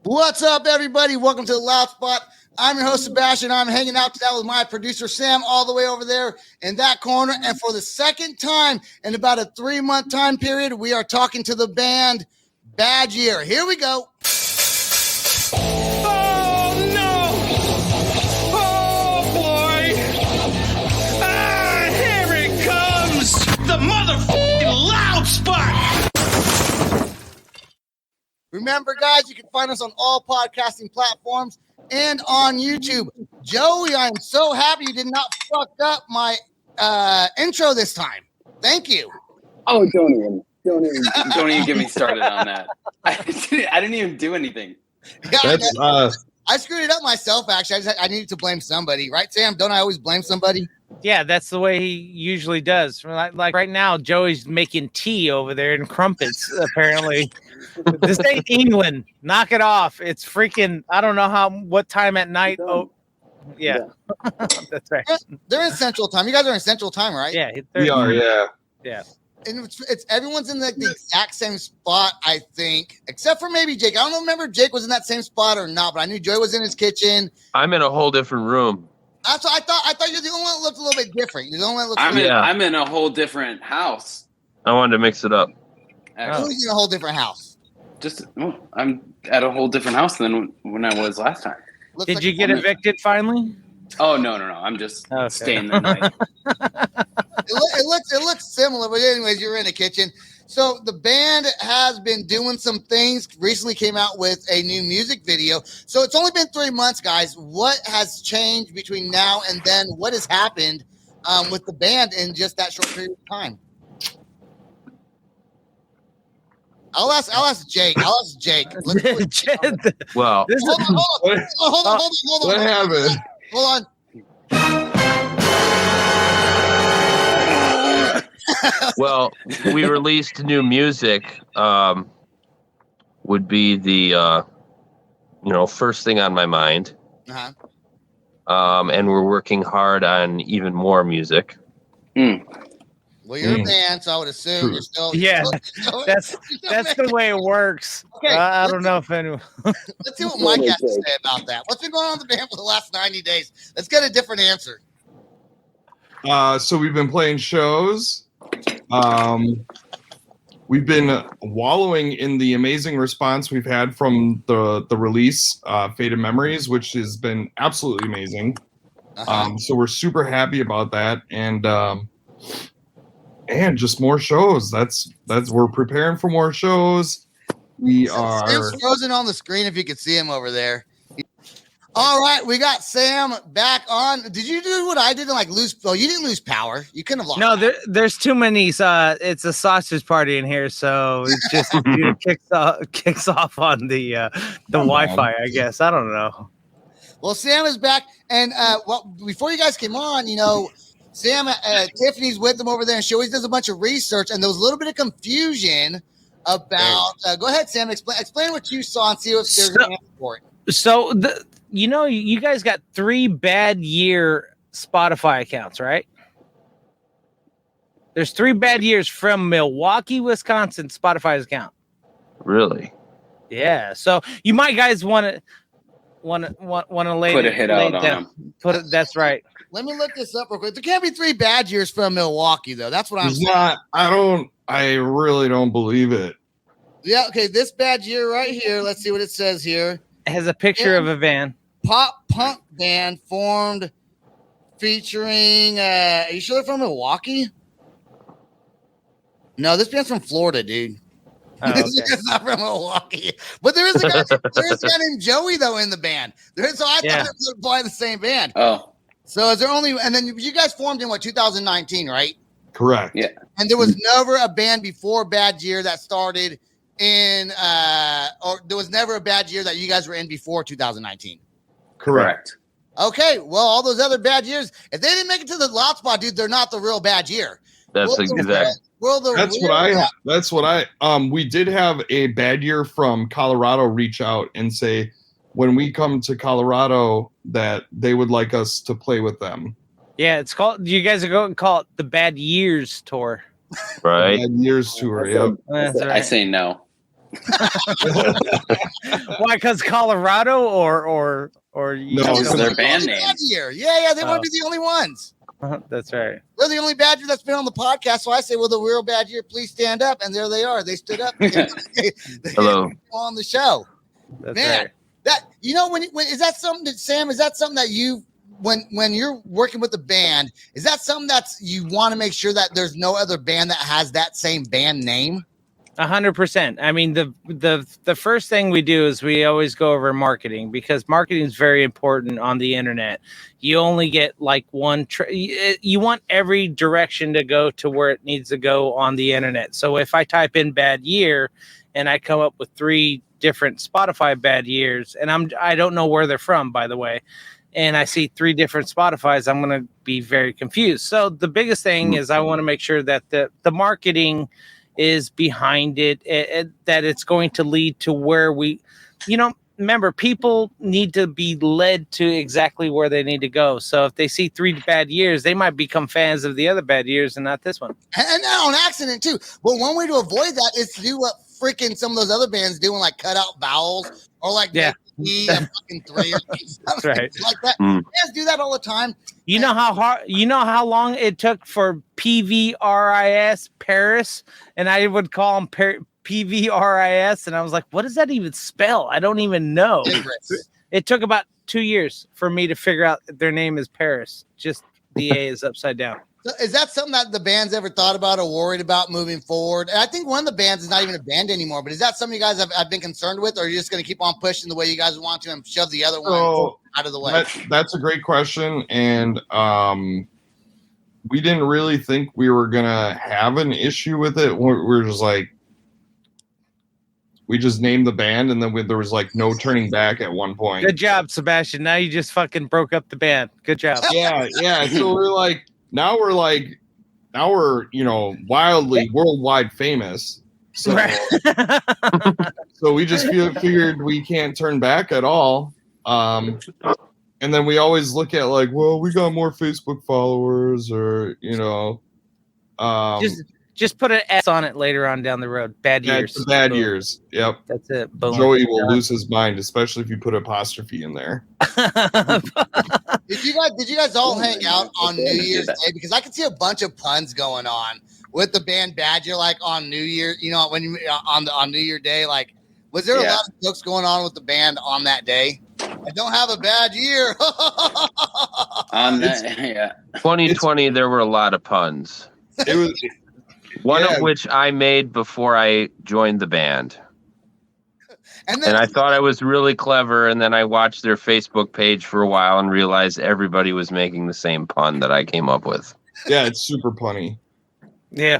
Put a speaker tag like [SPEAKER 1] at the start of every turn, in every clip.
[SPEAKER 1] What's up, everybody? Welcome to the Loud Spot. I'm your host, Sebastian. I'm hanging out today with my producer, Sam, all the way over there in that corner. And for the second time in about a 3-month time period, we are talking to the band Bad Year. Here we go.
[SPEAKER 2] Oh, no! Oh, boy! Ah, here it comes! The motherfucking Loud Spot!
[SPEAKER 1] Remember, guys, you can find us on all podcasting platforms and on YouTube. Joey, I am so happy you did not fuck up my intro this time. Thank you.
[SPEAKER 3] Oh, don't even get me started on that. I didn't even do anything.
[SPEAKER 1] Yeah, I screwed it up myself, actually. I needed to blame somebody, right, Sam? Don't I always blame somebody?
[SPEAKER 4] Yeah, that's the way he usually does. Like right now, Joey's making tea over there and crumpets, apparently. This ain't England. Knock it off. It's freaking, I don't know what time at night. Oh, yeah. That's right.
[SPEAKER 1] They're in Central Time. You guys are in Central Time, right?
[SPEAKER 4] Yeah.
[SPEAKER 5] We are, yeah.
[SPEAKER 4] Yeah.
[SPEAKER 1] And it's everyone's in the exact same spot, I think, except for maybe Jake. I don't remember if Jake was in that same spot or not, but I knew Joey was in his kitchen.
[SPEAKER 5] I'm in a whole different room.
[SPEAKER 1] That's what I thought. I thought you're the only one that looked a little bit different. You're the only one that looks.
[SPEAKER 3] I'm in a whole different house.
[SPEAKER 5] I wanted to mix it up.
[SPEAKER 1] Who's in a whole different house?
[SPEAKER 3] I'm at a whole different house than when I was last time.
[SPEAKER 4] Did you get evicted finally?
[SPEAKER 3] Oh no! I'm just staying the night.
[SPEAKER 1] It looks similar, but anyways, you're in the kitchen. So the band has been doing some things. Recently came out with a new music video. So it's only been 3 months, guys. What has changed between now and then? What has happened with the band in just that short period of time? I'll ask Jake.
[SPEAKER 5] Well,
[SPEAKER 1] Hold on.
[SPEAKER 5] What happened?
[SPEAKER 1] Hold on.
[SPEAKER 5] Well, we released new music. Would be the first thing on my mind.
[SPEAKER 1] Uh-huh.
[SPEAKER 5] And we're working hard on even more music.
[SPEAKER 1] Well, you're a band, so I would assume you're still.
[SPEAKER 4] Yeah, that's the way it works.
[SPEAKER 1] Okay,
[SPEAKER 4] I don't know if anyone.
[SPEAKER 1] Let's see what Mike has to say about that. What's been going on in the band for the last 90 days? Let's get a different answer.
[SPEAKER 6] So we've been playing shows. We've been wallowing in the amazing response we've had from the release, Faded Memories, which has been absolutely amazing. So we're super happy about that, and just more shows. That's we're preparing for more shows. We are.
[SPEAKER 1] Sam's frozen on the screen. If you could see him over there. All right, we got Sam back on. Did you do what I did and lose? Oh, you didn't lose power. You couldn't have lost.
[SPEAKER 4] No, there's too many. It's a sausage party in here, so it's just kicks off on the Wi-Fi. I guess I don't know.
[SPEAKER 1] Well, Sam is back, and before you guys came on, Sam, Tiffany's with them over there, and she always does a bunch of research, and there was a little bit of confusion about. Go ahead, Sam. Explain what you saw and see if there's an answer for it.
[SPEAKER 4] So you guys got 3 Bad Year Spotify accounts, right? There's 3 Bad Years from Milwaukee, Wisconsin Spotify's account.
[SPEAKER 5] Really?
[SPEAKER 4] Yeah. So you might guys want to lay
[SPEAKER 3] Put a hit out on them.
[SPEAKER 4] That's right.
[SPEAKER 1] Let me look this up real quick. There can't be 3 Bad Years from Milwaukee, though. That's what I'm saying.
[SPEAKER 6] I really don't believe it.
[SPEAKER 1] Yeah. Okay. This Bad Year right here. Let's see what it says here.
[SPEAKER 4] It has a picture of a van.
[SPEAKER 1] Pop punk band formed featuring. Are you sure they're from Milwaukee? No, this band's from Florida, dude.
[SPEAKER 4] Oh, okay.
[SPEAKER 1] It's not from Milwaukee, but there is a guy named Joey though in the band. So I thought it was probably the same band.
[SPEAKER 3] Oh,
[SPEAKER 1] so is there only? And then you guys formed in 2019, right?
[SPEAKER 6] Correct.
[SPEAKER 3] Yeah.
[SPEAKER 1] And there was never a band before Bad Year that started in, or there was never a Bad Year that you guys were in before 2019.
[SPEAKER 6] Correct.
[SPEAKER 1] Okay, well, all those other Bad Years, if they didn't make it to the Loud Spot, dude, they're not the real Bad Year.
[SPEAKER 5] That's exact.
[SPEAKER 6] That's what I we did have a Bad Year from Colorado reach out and say when we come to Colorado that they would like us to play with them.
[SPEAKER 4] Yeah, it's called. You guys are going to call it the Bad Years Tour.
[SPEAKER 5] Right.
[SPEAKER 6] Bad Years Tour. Yeah.
[SPEAKER 4] That's right.
[SPEAKER 3] I say no.
[SPEAKER 4] Why? Because Colorado or you
[SPEAKER 6] No,
[SPEAKER 4] just
[SPEAKER 3] it's
[SPEAKER 4] don't
[SPEAKER 3] their
[SPEAKER 4] like-
[SPEAKER 3] band
[SPEAKER 1] Only
[SPEAKER 3] name.
[SPEAKER 1] Badger. Yeah, they want
[SPEAKER 4] Oh.
[SPEAKER 1] to be the only ones.
[SPEAKER 4] That's right.
[SPEAKER 1] We're the only Badger that's been on the podcast. So I say, well, the real Badger, please stand up. And there they are. They stood up. They
[SPEAKER 5] Hello.
[SPEAKER 1] on the show.
[SPEAKER 4] That's
[SPEAKER 1] Man,
[SPEAKER 4] right.
[SPEAKER 1] that when is that something that Sam? Is that something that you when you're working with the band? Is that something that's you want to make sure that there's no other band that has that same band name?
[SPEAKER 4] 100%. I mean, the first thing we do is we always go over marketing, because marketing is very important on the internet. You only get like one. You want every direction to go to where it needs to go on the internet. So if I type in "bad year" and I come up with 3 different Spotify bad years, and I don't know where they're from, by the way, and I see 3 different Spotifys, I'm going to be very confused. So the biggest thing is I want to make sure that the marketing is behind it, that it's going to lead to where we, remember, people need to be led to exactly where they need to go. So if they see 3 bad years, they might become fans of the other bad years and not this one.
[SPEAKER 1] And not on accident too. But one way to avoid that is to do what freaking some of those other bands do, and like cut out vowels or like
[SPEAKER 4] Yeah.
[SPEAKER 1] make a fucking 3 or something
[SPEAKER 4] Right.
[SPEAKER 1] like that.
[SPEAKER 5] Mm.
[SPEAKER 1] Bands do that all the time.
[SPEAKER 4] You know how long it took for PVRIS Paris, and I would call them PVRIS, and I was like, what does that even spell? I don't even know. It took about 2 years for me to figure out that their name is Paris. Just the A is upside down.
[SPEAKER 1] So is that something that the band's ever thought about or worried about moving forward? And I think one of the bands is not even a band anymore, but is that something you guys have been concerned with, or are you just going to keep on pushing the way you guys want to and shove the other one
[SPEAKER 6] So
[SPEAKER 1] out of the way?
[SPEAKER 6] that's a great question, and we didn't really think we were gonna have an issue with it. We're just like, we just named the band, and then there was like no turning back at one point.
[SPEAKER 4] Good job, Sebastian. Now you just fucking broke up the band. Good job.
[SPEAKER 6] Yeah. So now we're wildly worldwide famous. So
[SPEAKER 4] Right.
[SPEAKER 6] so we just figured we can't turn back at all. And then we always look at like, well, we got more Facebook followers, or
[SPEAKER 4] Just put an S on it later on down the road. Bad years.
[SPEAKER 6] it's bad
[SPEAKER 4] Boom.
[SPEAKER 6] years. Yep.
[SPEAKER 4] That's it. Boom.
[SPEAKER 6] Joey will lose his mind, especially if you put apostrophe in there.
[SPEAKER 1] Did you guys all hang out on New Year's Day? Because I can see a bunch of puns going on with the band Badger, like on New Year. When you on New Year Day, like, was there a
[SPEAKER 3] Yeah.
[SPEAKER 1] lot of jokes going on with the band on that day? I don't have a bad year.
[SPEAKER 3] On that, yeah.
[SPEAKER 5] 2020, there were a lot of puns.
[SPEAKER 6] It was
[SPEAKER 5] One
[SPEAKER 6] Yeah.
[SPEAKER 5] of which I made before I joined the band.
[SPEAKER 1] And then
[SPEAKER 5] And I thought I was really clever, and then I watched their Facebook page for a while and realized everybody was making the same pun that I came up with.
[SPEAKER 6] yeah, it's super punny.
[SPEAKER 4] Yeah.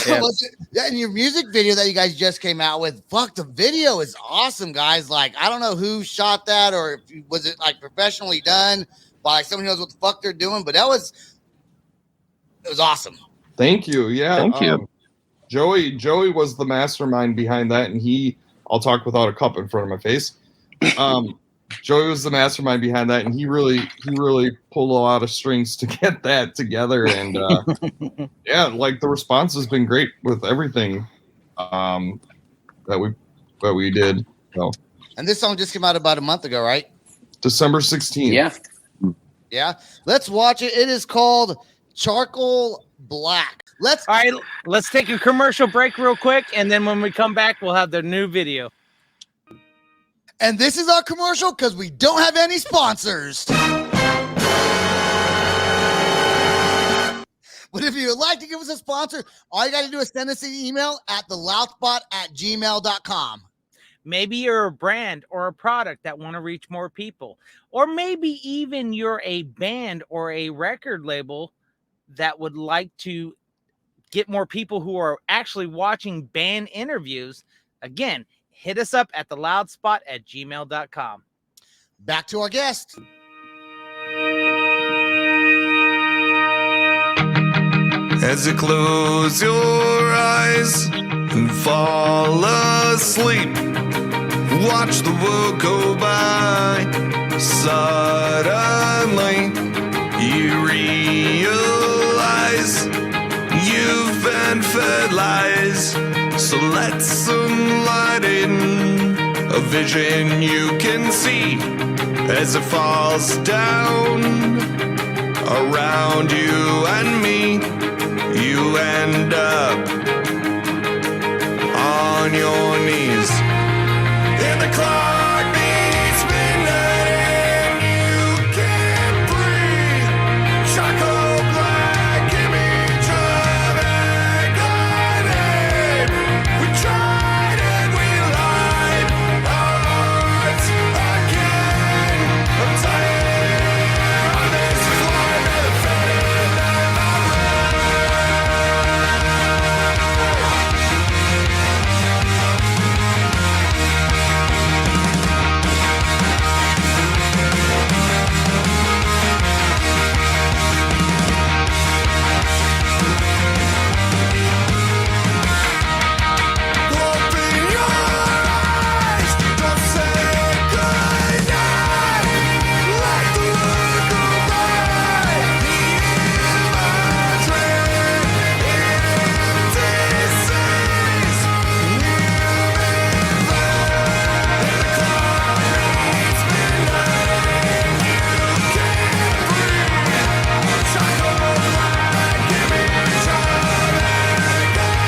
[SPEAKER 4] Yeah.
[SPEAKER 1] And your music video that you guys just came out with, fuck, the video is awesome, guys. Like, I don't know who shot that, or was it like professionally done by like someone who knows what the fuck they're doing, but it was awesome.
[SPEAKER 6] Thank you. Yeah.
[SPEAKER 5] Thank you.
[SPEAKER 6] Joey was the mastermind behind that, and I'll talk without a cup in front of my face. Joey was the mastermind behind that, and he really pulled a lot of strings to get that together. And yeah, like the response has been great with everything that we did. So
[SPEAKER 1] And this song just came out about a month ago, right?
[SPEAKER 6] December 16th.
[SPEAKER 3] Yeah.
[SPEAKER 1] Yeah. Let's watch it. It is called Charcoal Black.
[SPEAKER 4] All right, let's take a commercial break real quick, and then when we come back, we'll have the new video.
[SPEAKER 1] And this is our commercial because we don't have any sponsors. But if you would like to give us a sponsor, all you got to do is send us an email at theloudspot@gmail.com.
[SPEAKER 4] Maybe you're a brand or a product that want to reach more people, or maybe even you're a band or a record label that would like to get more people who are actually watching band interviews. Again, hit us up at theloudspot@gmail.com.
[SPEAKER 1] Back to our guest.
[SPEAKER 7] As you close your eyes and fall asleep, watch the world go by. Suddenly, you realize you've been fed lies. So let some light in, a vision you can see as it falls down around you and me. You end up on your knees. And the clock beats midnight and you can't breathe. Charcoal black image of agony. We tried and we lied our hearts again. I'm tired of this floor that faded in my Open your eyes, don't say goodnight. Let the world go by. The imagery, empty cities, the clock beats midnight and you can't breathe. Charcoal black image of agony.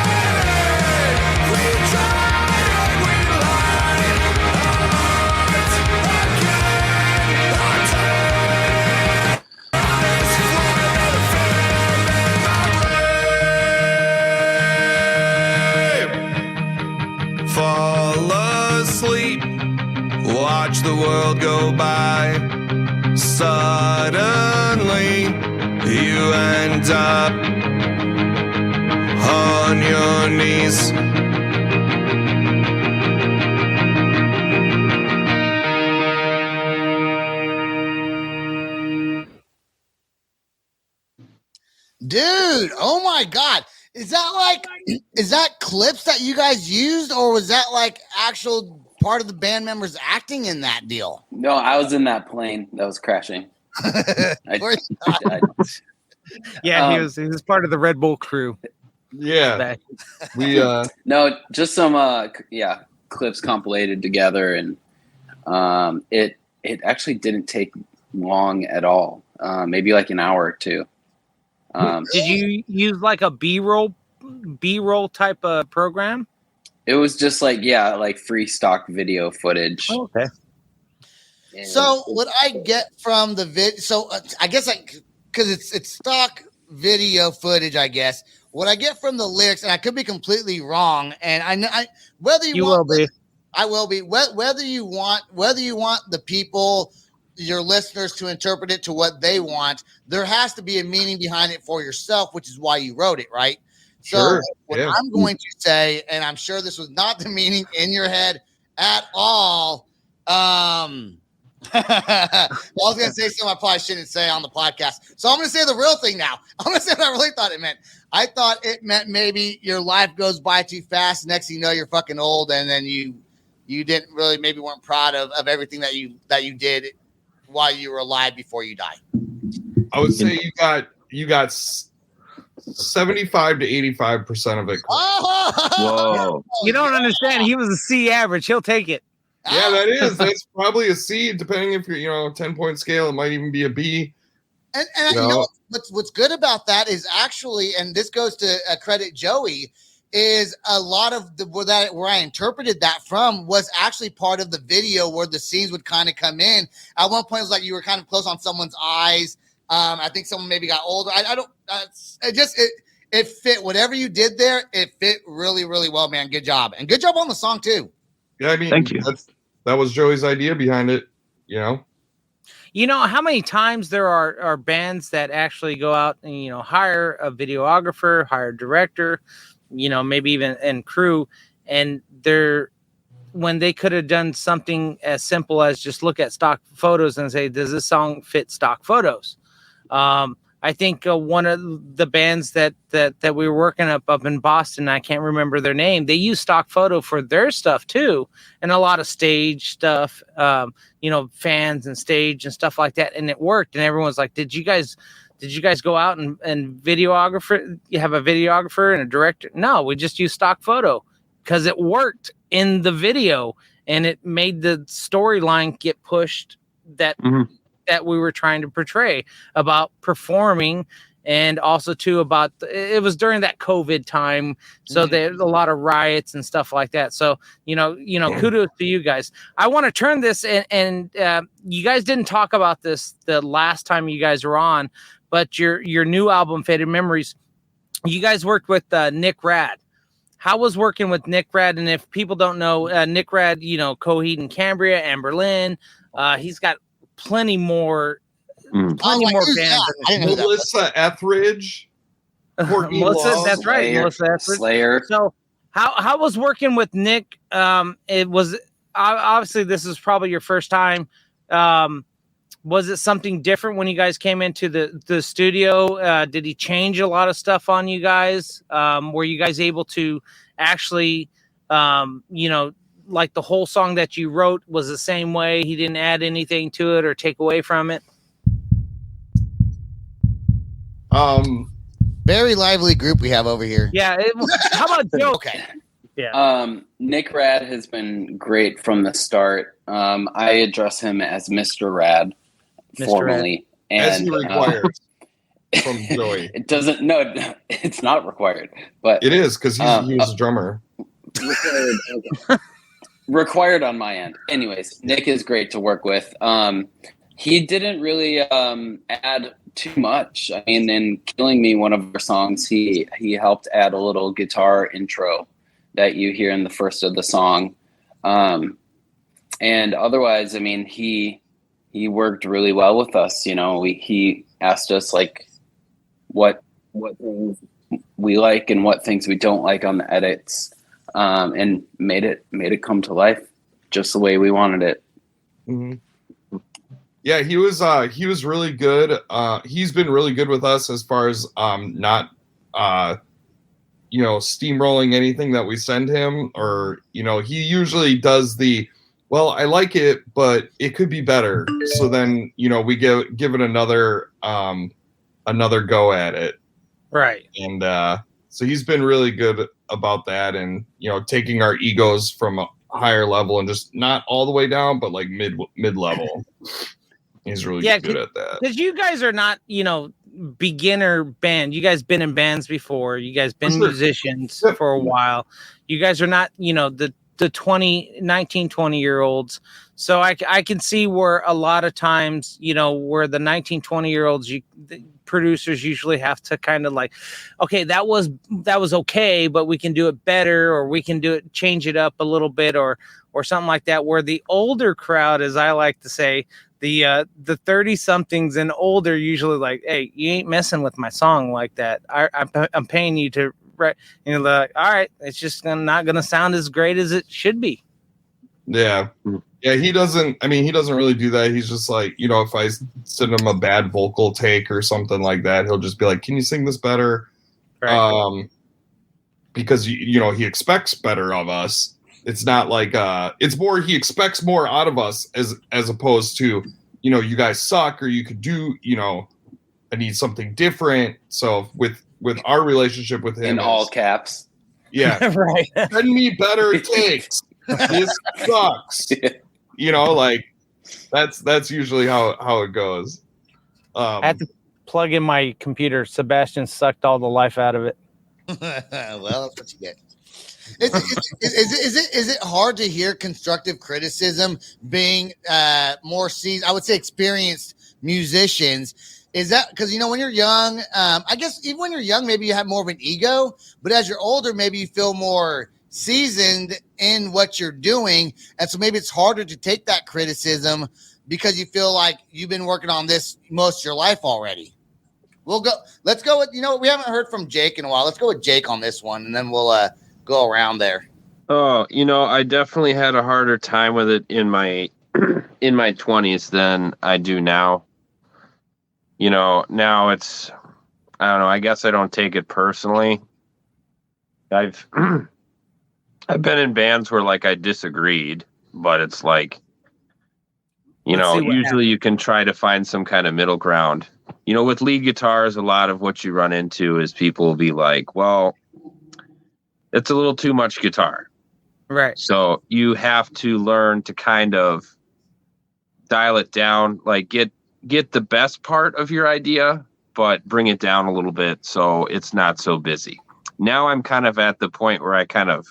[SPEAKER 7] We tried and we lied our hearts again. Our time is flooded in my brain. Fall asleep, watch the world go by. Suddenly, you end up on your knees.
[SPEAKER 1] Dude, oh my God. Is that clips that you guys used, or was that like actual part of the band members acting in that deal?
[SPEAKER 3] No, I was in that plane that was crashing.
[SPEAKER 4] Yeah, he
[SPEAKER 3] Um,
[SPEAKER 4] was part of the Red Bull crew.
[SPEAKER 6] Yeah,
[SPEAKER 4] Back.
[SPEAKER 6] we
[SPEAKER 3] No, just some clips compilated together, and it actually didn't take long at all. Maybe like an hour or two.
[SPEAKER 4] Did you use like a B-roll type of program?
[SPEAKER 3] It was just like free stock video footage.
[SPEAKER 4] Okay.
[SPEAKER 3] And-
[SPEAKER 1] So what I get from the I guess because it's stock video footage, I guess. What I get from the lyrics, and I could be completely wrong, and I whether
[SPEAKER 4] You will be.
[SPEAKER 1] I will be. Whether you want the people, your listeners, to interpret it to what they want, there has to be a meaning behind it for yourself, which is why you wrote it, right? So
[SPEAKER 6] Sure,
[SPEAKER 1] what
[SPEAKER 6] yeah.
[SPEAKER 1] I'm going to say, and I'm sure this was not the meaning in your head at all. I was going to say something I probably shouldn't say on the podcast. So I'm going to say the real thing now. I'm going to say what I really thought it meant. I thought it meant maybe your life goes by too fast. Next thing you know, you're fucking old, and then you didn't really, maybe weren't proud of everything that you did while you were alive before you died.
[SPEAKER 6] I would say you got 75 to 85% of it.
[SPEAKER 1] Oh,
[SPEAKER 5] Whoa.
[SPEAKER 4] You don't understand. He was a C average. He'll take it.
[SPEAKER 6] Yeah, that's probably a C, depending if you're 10-point scale. It might even be a B.
[SPEAKER 1] And you know what's good about that is actually, and this goes to credit Joey, is a lot of where I interpreted that from was actually part of the video where the scenes would kind of come in. At one point, it was like you were kind of close on someone's eyes. I think someone maybe got older. I don't. It fit whatever you did there. It fit really, really well, man. Good job, and good job on the song too.
[SPEAKER 6] Yeah, I mean,
[SPEAKER 5] Thank you.
[SPEAKER 6] That was Joey's idea behind it.
[SPEAKER 4] You know how many times there are bands that actually go out and hire a videographer, hire a director, maybe even and crew, and when they could have done something as simple as just look at stock photos and say, does this song fit stock photos? I think one of the bands that we were working up in Boston, I can't remember their name, they use stock photo for their stuff too, and a lot of stage stuff, fans and stage and stuff like that, and it worked. And everyone's like, did you guys go out and videographer? You have a videographer and a director? No, we just use stock photo. because it worked in the video and it made the storyline get pushed that we were trying to portray about performing. And also too about it was during that COVID time, so there's a lot of riots and stuff like that. So kudos to you guys. I want to turn this and you guys didn't talk about this the last time you guys were on, but your new album Faded Memories, you guys worked with Nick Rad. How was working with Nick Rad? And if people don't know, Nick Rad, Coheed and Cambria, Amberlynn, he's got plenty more. Plenty more bands.
[SPEAKER 6] Melissa Etheridge.
[SPEAKER 4] Melissa, that's right. Melissa Etheridge.
[SPEAKER 3] Slayer.
[SPEAKER 4] So how was working with Nick? It was obviously this is probably your first time. Was it something different when you guys came into the studio? Did he change a lot of stuff on you guys? Were you guys able to actually, like the whole song that you wrote was the same way? He didn't add anything to it or take away from it?
[SPEAKER 1] Very lively group we have over here.
[SPEAKER 4] Yeah. How about Joe?
[SPEAKER 1] Okay.
[SPEAKER 4] Yeah.
[SPEAKER 3] Nick Rad has been great from the start. I address him as Mr. Rad formally.
[SPEAKER 6] As
[SPEAKER 3] And
[SPEAKER 6] he requires from Joey.
[SPEAKER 3] it doesn't, no, it's not required, but
[SPEAKER 6] It is because he was a drummer.
[SPEAKER 3] required on my end. Anyways, Nick is great to work with. He didn't really add too much. I mean, in Killing Me, one of our songs, he helped add a little guitar intro that you hear in the first of the song. And otherwise, I mean, he worked really well with us. He asked us like what things we like and what things we don't like on the edits, and made it come to life just the way we wanted it.
[SPEAKER 6] Mm-hmm. Yeah, he was really good. He's been really good with us as far as not steamrolling anything that we send him, or he usually does well, I like it, but it could be better. So then we give it another go at it.
[SPEAKER 4] Right.
[SPEAKER 6] And so he's been really good about that, and taking our egos from a higher level and just not all the way down, but like mid level. He's really good at that.
[SPEAKER 4] Because you guys are not, beginner band. You guys been in bands before. You guys been musicians for a while. You guys are not, the 19, 20-year-olds. So I can see where a lot of times, where the 19, 20-year-olds, the producers usually have to kind of like, okay, that was okay, but we can do it better, or we can change it up a little bit, or something like that. Where the older crowd, as I like to say, the 30-somethings and older usually like, hey, you ain't messing with my song like that. I'm paying you to write. And you're like, all right, it's just not going to sound as great as it should be.
[SPEAKER 6] Yeah. Yeah, he doesn't really do that. He's just like, if I send him a bad vocal take or something like that, he'll just be like, can you sing this better? Right. Because, he expects better of us. It's not like it's more he expects more out of us as opposed to you guys suck, or you could do I need something different. So with our relationship with him
[SPEAKER 3] in all caps,
[SPEAKER 6] yeah,
[SPEAKER 4] right.
[SPEAKER 6] Send me better takes. This sucks. Like that's usually how it goes.
[SPEAKER 4] I had to plug in my computer. Sebastian sucked all the life out of it.
[SPEAKER 1] Well, that's what you get. Is it hard to hear constructive criticism being more seasoned, I would say experienced musicians? Is that because when you're young, I guess even when you're young, maybe you have more of an ego, but as you're older, maybe you feel more seasoned in what you're doing, and so maybe it's harder to take that criticism because you feel like you've been working on this most of your life already. Let's go with we haven't heard from Jake in a while. Let's go with Jake on this one, and then we'll go around there.
[SPEAKER 5] Oh, I definitely had a harder time with it in my 20s than I do now. Now it's, I don't know, I guess I don't take it personally. I've been in bands where like I disagreed, but it's like, usually you can try to find some kind of middle ground. With lead guitars, a lot of what you run into is people will be like, well, it's a little too much guitar.
[SPEAKER 4] Right.
[SPEAKER 5] So you have to learn to kind of dial it down, like get the best part of your idea, but bring it down a little bit so it's not so busy. Now I'm kind of at the point where I kind of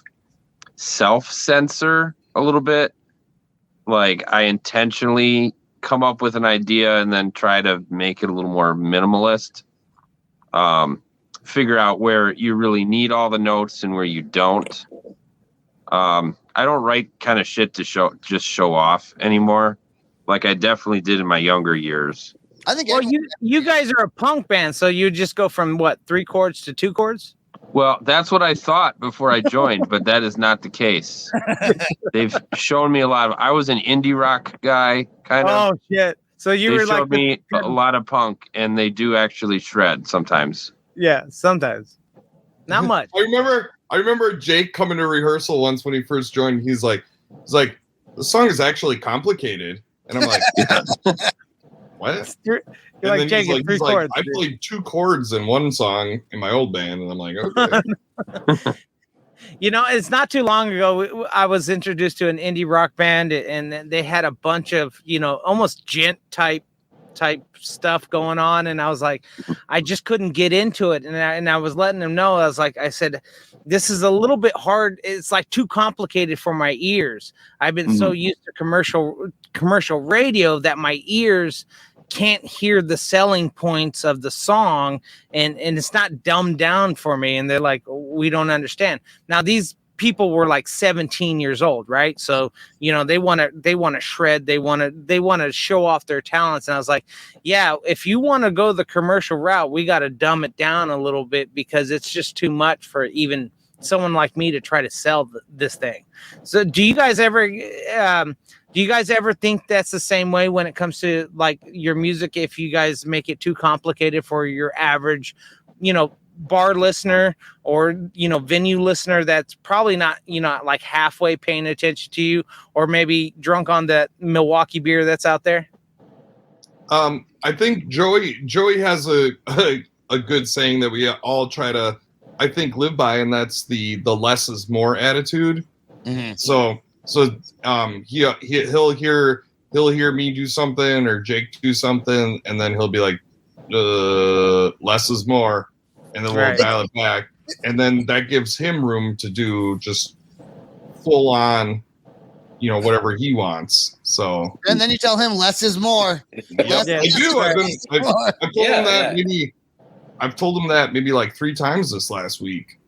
[SPEAKER 5] self-censor a little bit. Like I intentionally come up with an idea and then try to make it a little more minimalist. Figure out where you really need all the notes and where you don't. I don't write kind of shit to show off anymore, like I definitely did in my younger years.
[SPEAKER 1] I think.
[SPEAKER 4] Well, you guys are a punk band, so you just go from what, 3 chords to 2 chords?
[SPEAKER 5] Well, that's what I thought before I joined, but that is not the case. They've shown me a lot of. I was an indie rock guy, kind of.
[SPEAKER 4] Oh shit! So you
[SPEAKER 5] They
[SPEAKER 4] were like
[SPEAKER 5] showed me a lot of punk, and they do actually shred sometimes.
[SPEAKER 4] Yeah, sometimes. Not much.
[SPEAKER 6] I remember Jake coming to rehearsal once when he first joined. He's like, the song is actually complicated, and I'm like, what?
[SPEAKER 4] You're
[SPEAKER 6] And
[SPEAKER 4] like
[SPEAKER 6] then
[SPEAKER 4] Jake,
[SPEAKER 6] he's
[SPEAKER 4] it's 3
[SPEAKER 6] like,
[SPEAKER 4] chords.
[SPEAKER 6] I played 2 chords in one song in my old band, and I'm like, okay.
[SPEAKER 4] You know, it's not too long ago. I was introduced to an indie rock band, and they had a bunch of, you know, almost gent type stuff going on, and I was like, I just couldn't get into it, and I was letting them know. I said, this is a little bit hard. It's like too complicated for my ears. I've been so used to commercial radio that my ears can't hear the selling points of the song, and it's not dumbed down for me. And they're like, we don't understand. Now these people were like 17 years old, right? So, you know, they want to shred, they want to show off their talents. And I was like, yeah, if you want to go the commercial route, we got to dumb it down a little bit, because it's just too much for even someone like me to try to sell this thing. So do you guys ever think that's the same way when it comes to like your music? If you guys make it too complicated for your average, you know, bar listener or, you know, venue listener that's probably not, you know, like halfway paying attention to you, or maybe drunk on that Milwaukee beer that's out there?
[SPEAKER 6] I think Joey has a good saying that we all try to, I think, live by, and that's the less is more attitude.
[SPEAKER 1] Mm-hmm.
[SPEAKER 6] So he'll hear me do something or Jake do something, and then he'll be like, less is more, and then we'll dial it back, and then that gives him room to do just full on, you know, whatever he wants. So
[SPEAKER 1] And then you tell him less is more.
[SPEAKER 6] Yep,
[SPEAKER 4] Yeah.
[SPEAKER 6] I do. I've told him that
[SPEAKER 3] Yeah.
[SPEAKER 6] I've told him that maybe like 3 times this last week.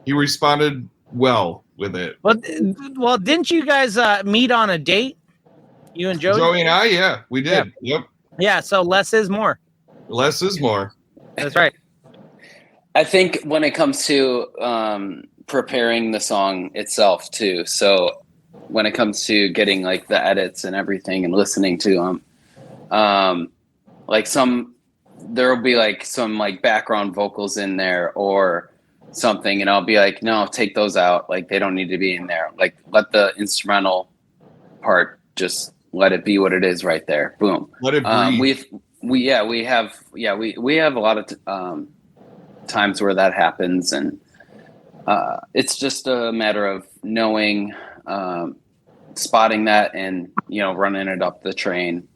[SPEAKER 6] He responded well with it.
[SPEAKER 4] Well, didn't you guys meet on a date? You and Joey?
[SPEAKER 6] Joey and I, yeah, we did. Yep.
[SPEAKER 4] Yeah, so less is more.
[SPEAKER 6] Less is more.
[SPEAKER 4] That's right.
[SPEAKER 3] I think when it comes to preparing the song itself too. So when it comes to getting like the edits and everything and listening to them, like there'll be like some like background vocals in there or something, and I'll be like, no, take those out. Like they don't need to be in there. Like let the instrumental part, just let it be what it is right there. Boom.
[SPEAKER 6] Let it breathe.
[SPEAKER 3] We have a lot of times where that happens, and it's just a matter of knowing, spotting that, and you know, running it up the train.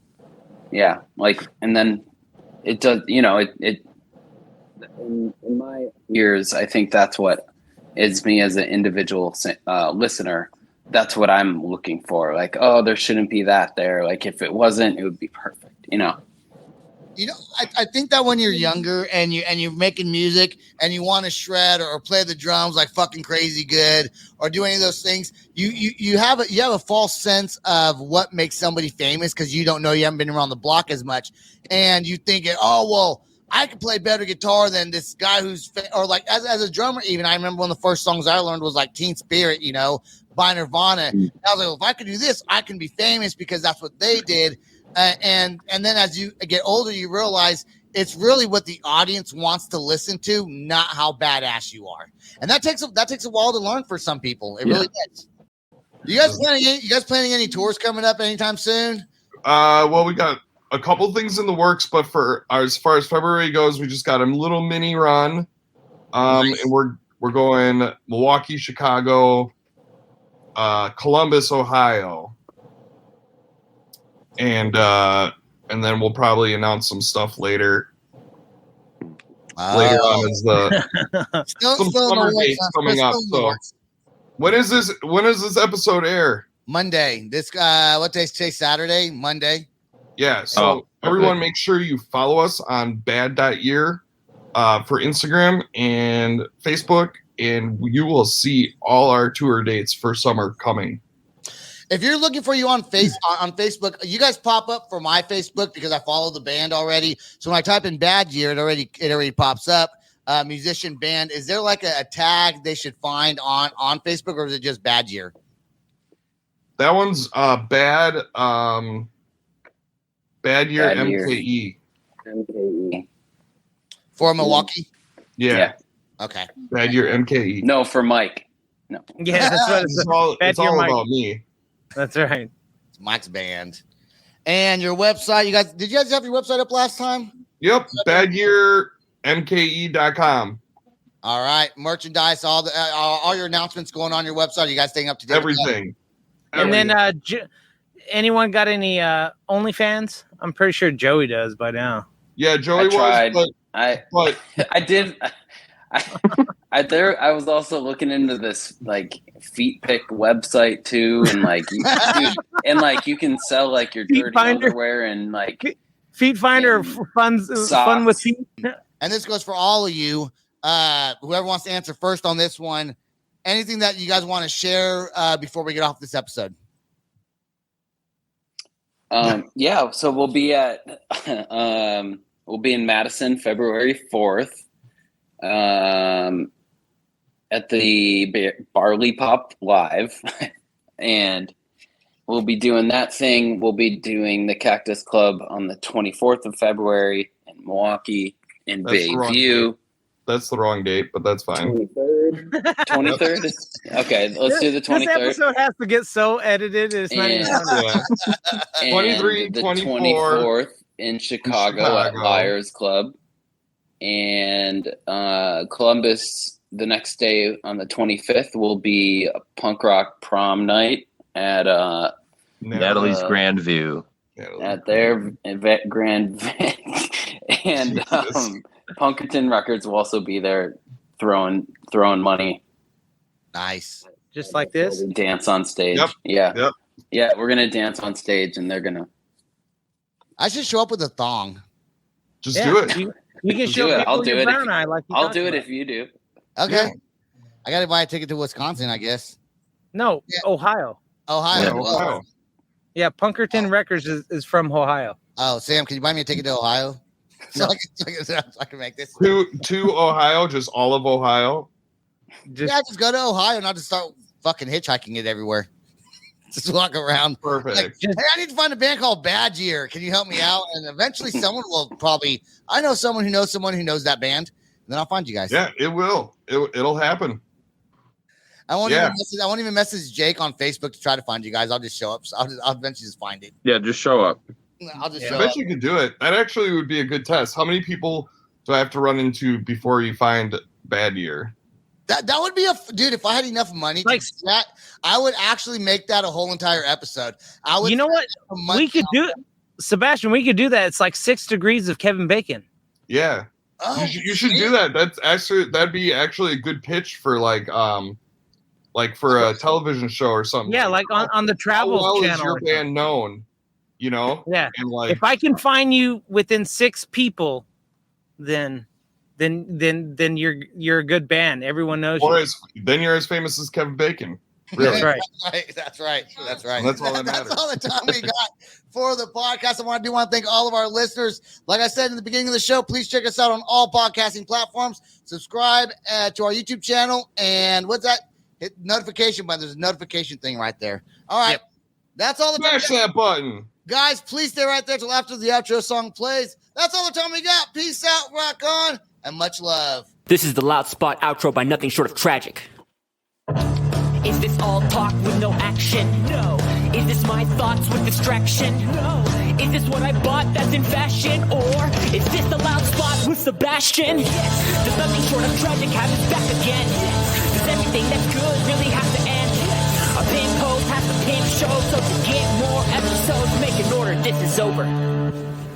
[SPEAKER 3] Yeah, like, and then it does. You know, it in my ears, I think that's what is me as an individual listener. That's what I'm looking for. Like, oh, there shouldn't be that there. Like, if it wasn't, it would be perfect. You know.
[SPEAKER 1] You know, I think that when you're younger and you're making music and you want to shred or play the drums like fucking crazy good or do any of those things, you have a false sense of what makes somebody famous because you don't know, you haven't been around the block as much, and you think, oh well, I can play better guitar than this guy who's or like as a drummer. Even I remember one of the first songs I learned was like Teen Spirit, you know, by Nirvana. And I was like, well, if I could do this, I can be famous because that's what they did. And then as you get older, you realize it's really what the audience wants to listen to, not how badass you are. And that takes a while to learn for some people. It really does. You guys planning any tours coming up anytime soon?
[SPEAKER 6] Well, we got a couple things in the works, but for as far as February goes, we just got a little mini run. And we're We're going Milwaukee, Chicago, Columbus, Ohio, and then we'll probably announce some stuff later on as the some summer dates coming up. So when is this episode air?
[SPEAKER 1] Monday. This what day is today? Saturday? Monday.
[SPEAKER 6] Yeah. So everyone make sure you follow us on bad.year for Instagram and Facebook, and you will see all our tour dates for summer coming.
[SPEAKER 1] If you're looking for you on Facebook, you guys pop up for my Facebook because I follow the band already. So when I type in Bad Year, it already pops up. Musician band. Is there like a tag they should find on Facebook, or is it just Bad Year?
[SPEAKER 6] That one's Bad Year MKE.
[SPEAKER 3] MKE.
[SPEAKER 1] For Milwaukee?
[SPEAKER 6] Yeah.
[SPEAKER 1] Okay.
[SPEAKER 6] Bad Year MKE.
[SPEAKER 3] No, for Mike. No.
[SPEAKER 4] Yeah, that's what
[SPEAKER 6] It's all about me.
[SPEAKER 4] That's right.
[SPEAKER 1] It's Mike's band. And your website, did you guys have your website up last time?
[SPEAKER 6] Yep, badyearmke.com.
[SPEAKER 1] All right, merchandise, all your announcements going on your website. You guys staying up to date?
[SPEAKER 6] Everything.
[SPEAKER 4] And then anyone got any OnlyFans? I'm pretty sure Joey does by now.
[SPEAKER 6] Yeah, Joey
[SPEAKER 3] tried.
[SPEAKER 6] was, but
[SPEAKER 3] I did. I was also looking into this like feet pick website too, and like you can sell like your dirty underwear and like
[SPEAKER 4] Feet Finder fun with feet.
[SPEAKER 1] And this goes for all of you. Whoever wants to answer first on this one. Anything that you guys want to share before we get off this episode?
[SPEAKER 3] Yeah. So we'll be in Madison February 4th. At the Barley Pop Live, and we'll be doing that thing. We'll be doing the Cactus Club on the 24th of February in Milwaukee in Bayview.
[SPEAKER 6] That's the wrong date, but that's fine.
[SPEAKER 3] 23rd? Okay, let's do the 23rd.
[SPEAKER 4] This episode has to get so edited. It's not even funny.
[SPEAKER 6] 23,
[SPEAKER 3] the
[SPEAKER 6] 24th
[SPEAKER 3] in Chicago at Liars Club. And Columbus, the next day on the 25th, will be a punk rock prom night at
[SPEAKER 5] Natalie's Grand View.
[SPEAKER 3] At their Grand View. And Punkerton Records will also be there throwing money.
[SPEAKER 1] Nice.
[SPEAKER 4] Just like this?
[SPEAKER 3] Dance on stage.
[SPEAKER 6] Yep.
[SPEAKER 3] Yeah.
[SPEAKER 6] Yep.
[SPEAKER 3] Yeah, we're going to dance on stage, and they're going to.
[SPEAKER 1] I should show up with a thong.
[SPEAKER 6] Just do it.
[SPEAKER 4] You can show
[SPEAKER 3] I'll
[SPEAKER 4] people
[SPEAKER 3] do
[SPEAKER 4] your
[SPEAKER 3] it.
[SPEAKER 4] brown eye like you
[SPEAKER 3] I'll
[SPEAKER 4] talked
[SPEAKER 3] do it
[SPEAKER 4] about.
[SPEAKER 3] if you do.
[SPEAKER 1] Okay.
[SPEAKER 6] Yeah.
[SPEAKER 1] I got to buy a ticket to Wisconsin, I guess.
[SPEAKER 4] No,
[SPEAKER 1] Yeah.
[SPEAKER 4] Ohio.
[SPEAKER 1] Ohio.
[SPEAKER 6] Yeah,
[SPEAKER 1] Well,
[SPEAKER 6] Ohio.
[SPEAKER 4] Yeah, Punkerton Records is from Ohio.
[SPEAKER 1] Oh, Sam, can you buy me a ticket to Ohio? So I can make this.
[SPEAKER 6] To Ohio, just all of Ohio.
[SPEAKER 1] Just go to Ohio and I'll just start fucking hitchhiking it everywhere. Just walk around.
[SPEAKER 6] Perfect.
[SPEAKER 1] Like, hey, I need to find a band called Bad Year. Can you help me out? And eventually someone will probably, I know someone who knows that band. And then I'll find you guys.
[SPEAKER 6] Yeah, it will. It'll happen.
[SPEAKER 1] I won't even message Jake on Facebook to try to find you guys. I'll just show up. So I'll eventually just find it.
[SPEAKER 5] Yeah, just show up.
[SPEAKER 1] I'll just
[SPEAKER 6] I
[SPEAKER 1] show
[SPEAKER 6] bet
[SPEAKER 1] up.
[SPEAKER 6] you could do it. That actually would be a good test. How many people do I have to run into before you find Bad Year?
[SPEAKER 1] That would be dude. If I had enough money to do that, I would actually make that a whole entire episode. I would.
[SPEAKER 4] You know what? We could do it, Sebastian. We could do that. It's like 6 degrees of Kevin Bacon.
[SPEAKER 6] Yeah,
[SPEAKER 1] Oh,
[SPEAKER 6] you should do that. That'd be actually a good pitch for like for a television show or something.
[SPEAKER 4] Yeah, like on the Travel
[SPEAKER 6] How well
[SPEAKER 4] Channel.
[SPEAKER 6] is your band known? You know.
[SPEAKER 4] Yeah.
[SPEAKER 6] And like,
[SPEAKER 4] If I can find you within 6 people, then you're a good band. Everyone knows you.
[SPEAKER 6] Then you're as famous as Kevin Bacon. Really?
[SPEAKER 4] That's right.
[SPEAKER 1] That's right.
[SPEAKER 6] That's all that matters.
[SPEAKER 1] That's all the time we got for the podcast. I want to thank all of our listeners. Like I said in the beginning of the show, please check us out on all podcasting platforms. Subscribe to our YouTube channel. And what's that? Hit notification button. There's a notification thing right there. All right.
[SPEAKER 4] Yep.
[SPEAKER 1] That's all the time.
[SPEAKER 6] Smash that button.
[SPEAKER 1] Guys, please stay right there till after the outro song plays. That's all the time we got. Peace out, rock on, and much love.
[SPEAKER 8] This is the Loud Spot outro by Nothing Short of Tragic. Is this all talk with no action? No. Is this my thoughts with distraction? No. Is this what I bought that's in fashion? Or is this the Loud Spot with Sebastian. Yes. Does nothing short of tragic have his back again? Yes. Does everything that's good really have to end? Yes. A pimp host has to pimp show, so to get more episodes, make an order, this is over.